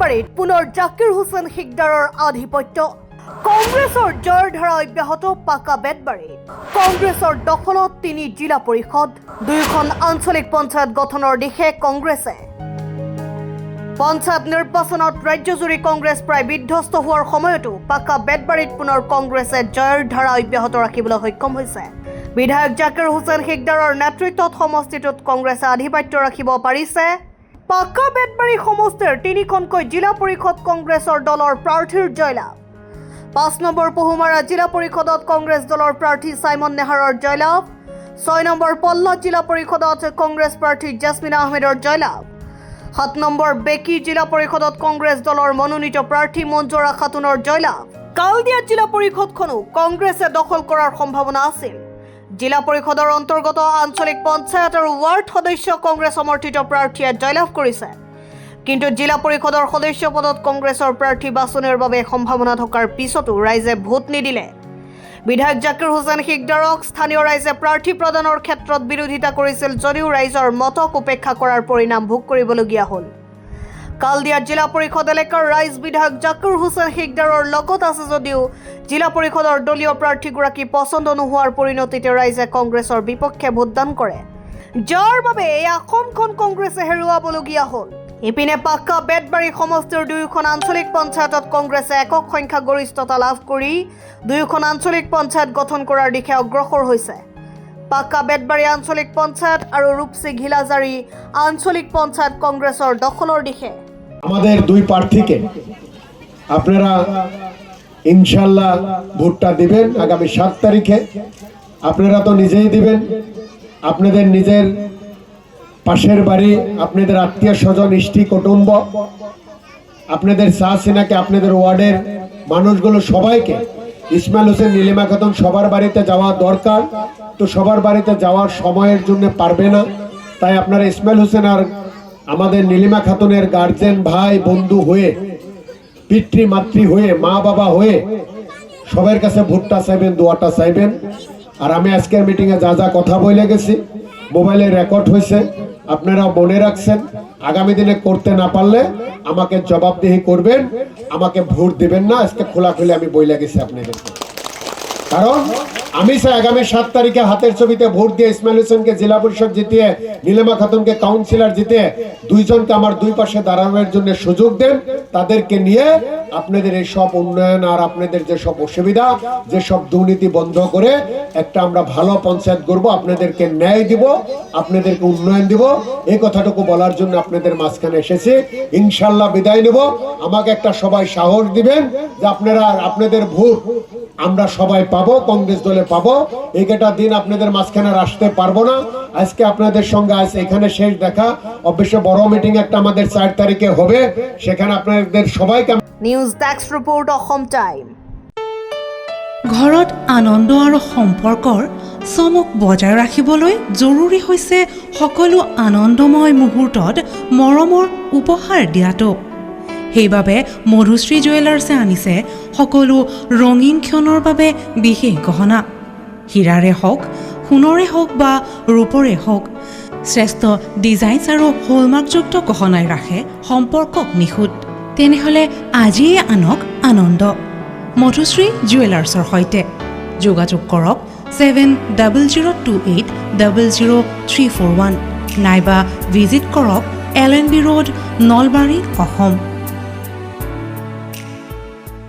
বেতবাৰীত পুনৰ জাকিৰ হুছেইন শিকদাৰৰ আধিপত্য কংগ্ৰেছৰ জয়ৰ ধাৰা অব্যাহত পাকা বেতবাৰীত কংগ্ৰেছৰ দখলত 3 জিলা পৰিষদ 2খন আঞ্চলিক পঞ্চায়ত গঠনৰ দিশে কংগ্ৰেছে পঞ্চায়ত নিৰ্বাচনত ৰাজ্যজুৰি কংগ্ৰেছ প্ৰায় বিধ্বস্ত হোৱাৰ সময়তো পাকা বেতবাৰীত পুনৰ কংগ্ৰেছে জয়ৰ ধাৰা অব্যাহত ৰাখিবলৈ সক্ষম হৈছে বিধায়ক জাকিৰ হুছেইন শিকদাৰৰ নেতৃত্বত সমষ্টিটোত কংগ্ৰেছে আধিপত্য ৰাখিব পাৰিছে পাকা বেতবাৰী সমষ্টিৰ 3খনকৈ জিলা পৰিষদ কংগ্ৰেছৰ দলৰ প্ৰাৰ্থীৰ জয়লাভ 5 নম্বৰ পহুমাৰা জিলা পৰিষদত কংগ্ৰেছ দলৰ প্ৰাৰ্থী সাইমন নেহাৰৰ জয়লাভ 6 নম্বৰ পল্লা জিলা পৰিষদত কংগ্ৰেছ প্ৰাৰ্থী জাসমিনা আহমেদৰ জয়লাভ 7 নম্বৰ বেকি জিলা পৰিষদত কংগ্ৰেছ দলৰ মনোনীত প্ৰাৰ্থী মঞ্জুৰা খাতুনৰ জয়লাভ কালদিয়া জিলা পৰিষদখনো কংগ্ৰেছে দখল কৰাৰ সম্ভাৱনা আছিল জিলা পৰিষদৰ অন্তৰ্গত আঞ্চলিক পঞ্চায়ত আৰু ৱাৰ্ড সদস্য কংগ্ৰেছ সমৰ্থিত প্ৰাৰ্থীয়ে জয়লাভ কৰিছে কিন্তু জিলা পৰিষদৰ সদস্য পদত কংগ্ৰেছৰ প্ৰাৰ্থী বাছনিৰ বাবে সম্ভাৱনা থকাৰ পিছতো ৰাইজে ভোট নিদিলে বিধায়ক জাকিৰ হুছেইন শিকদাৰক স্থানীয় ৰাইজে প্ৰাৰ্থী প্ৰদানৰ ক্ষেত্ৰত বিৰোধিতা কৰিছিল যদিও ৰাইজৰ মতক উপেক্ষা কৰাৰ পৰিণাম ভোগ কৰিবলগীয়া হ'ল কালদিয়া জিলা পৰিষদ এলেকাৰ ৰাইজ বিধায়ক জাকিৰ হুছেইন শিকদাৰৰ লগত আছে যদিও জিলা পৰিষদৰ দলীয় প্ৰাৰ্থীগৰাকী পছন্দ নোহোৱাৰ পৰিণতিতে ৰাইজে কংগ্ৰেছৰ বিপক্ষে ভোটদান কৰে যাৰ বাবে এই আসনখন কংগ্ৰেছে হেৰুৱাবলগীয়া হ'ল ইপিনে পাক্কা বেতবাৰী সমষ্টিৰ 2খন আঞ্চলিক পঞ্চায়তত কংগ্ৰেছে একক সংখ্যা গৰিষ্ঠতা লাভ কৰি 2খন আঞ্চলিক পঞ্চায়ত গঠন কৰাৰ দিশে অগ্ৰসৰ হৈছে পাক্কা বেতবাৰী আঞ্চলিক পঞ্চায়ত আৰু ৰূপসী ঘিলাজাৰী আঞ্চলিক পঞ্চায়ত কংগ্ৰেছৰ দখলৰ দিশে আমাদের 2 প্রার্থীকে আপনারা ইনশাআল্লাহ ভোটটা দিবেন আগামী 7 তারিখে আপনারা তো নিজেই দিবেন আপনাদের নিজের পাশের বাড়ি আপনাদের আত্মীয় স্বজন ইষ্টি কুটুম্ব আপনাদের সাহসিনাকে আপনাদের ওয়ার্ডের মানুষগুলো সবাইকে ইসমাইল হোসেন নীলিমা খাতুন সবার বাড়িতে যাওয়া দরকার তো সবার বাড়িতে যাওয়ার সময়ের জন্য পারবে না তাই আপনারা ইসমাইল হোসেন আর আমাদের নীলিমা খাতুনের গার্জেন ভাই বন্ধু হয়ে পিতৃ মাতৃ হয়ে মা বাবা হয়ে সবার কাছে ভোটটা চাইবেন দোয়াটা চাইবেন আর আমি আজকের মিটিংয়ে যা যা কথা বলে গেছি মোবাইলে রেকর্ড হয়েছে আপনারা মনে রাখছেন আগামী দিনে করতে না পারলে আমাকে জবাবদিহি করবেন আমাকে ভোট দিবেন না আজকে খোলাখুলি আমি বইলে গেছি আপনাদেরকে কারণ আমি চাই আগামী 7 তারিখে হাতের ছবিতে ভোট দিয়ে ইসমাইল হোসেনকে জেলা পরিষদ জিতিয়ে নীলিমা খাতুনকে কাউন্সিলর জিতিয়ে দুইজনকে আমার দুই পাশে দাঁড়ানোর জন্য সুযোগ দেন তাদেরকে নিয়ে আপনাদের এই সব উন্নয়ন আর আপনাদের যে সব অসুবিধা যে সব দুর্নীতি বন্ধ করে একটা আমরা ভালো পঞ্চায়েত করব আপনাদেরকে ন্যায় দিব আপনাদেরকে উন্নয়ন দিব এই কথাটুকু বলার জন্য আপনাদের মাঝখানে এসেছি ইনশাআল্লাহ বিদায় নেব আমাকে একটা সবাই সাহস দিবেন যে আপনারা আপনাদের ভোট আমরা সবাই পাবো কংগ্রেস দলে পাবো একটা দিন আপনাদের মাঝখানে আসতে পারবো না আজকে আপনাদের সঙ্গে আজ এখানে শেষ দেখা অবশ্য বড় মিটিং একটা আমাদের 4 তারিখে হবে সেখানে আপনাদের সবাইকে news desk report Assam time ঘৰত আনন্দ আৰু সম্পৰ্কৰ চমক বজাই ৰাখিবলৈ জৰুৰী হৈছে সকলো আনন্দময় মুহূৰ্তত মৰমৰ উপহাৰ দিয়াটো সেইবাবে মধুশ্ৰী জুৱেলাৰ্ছে আনিছে সকলো ৰঙীন ক্ষণৰ বাবে বিশেষ গহনা হীৰাৰে হওক সোণৰে হওক বা ৰূপৰে হওক শ্ৰেষ্ঠ ডিজাইনছ আৰু হলমাৰ্কযুক্ত গহনাই ৰাখে সম্পৰ্কক নিখুঁত তেনেহ'লে আজিয়ে আনক আনন্দ মধুশ্ৰী জুৱেলাৰ্ছৰ সৈতে যোগাযোগ কৰক 7002800341 নাইবা ভিজিট কৰক LNB ৰোড নলবাৰী অসম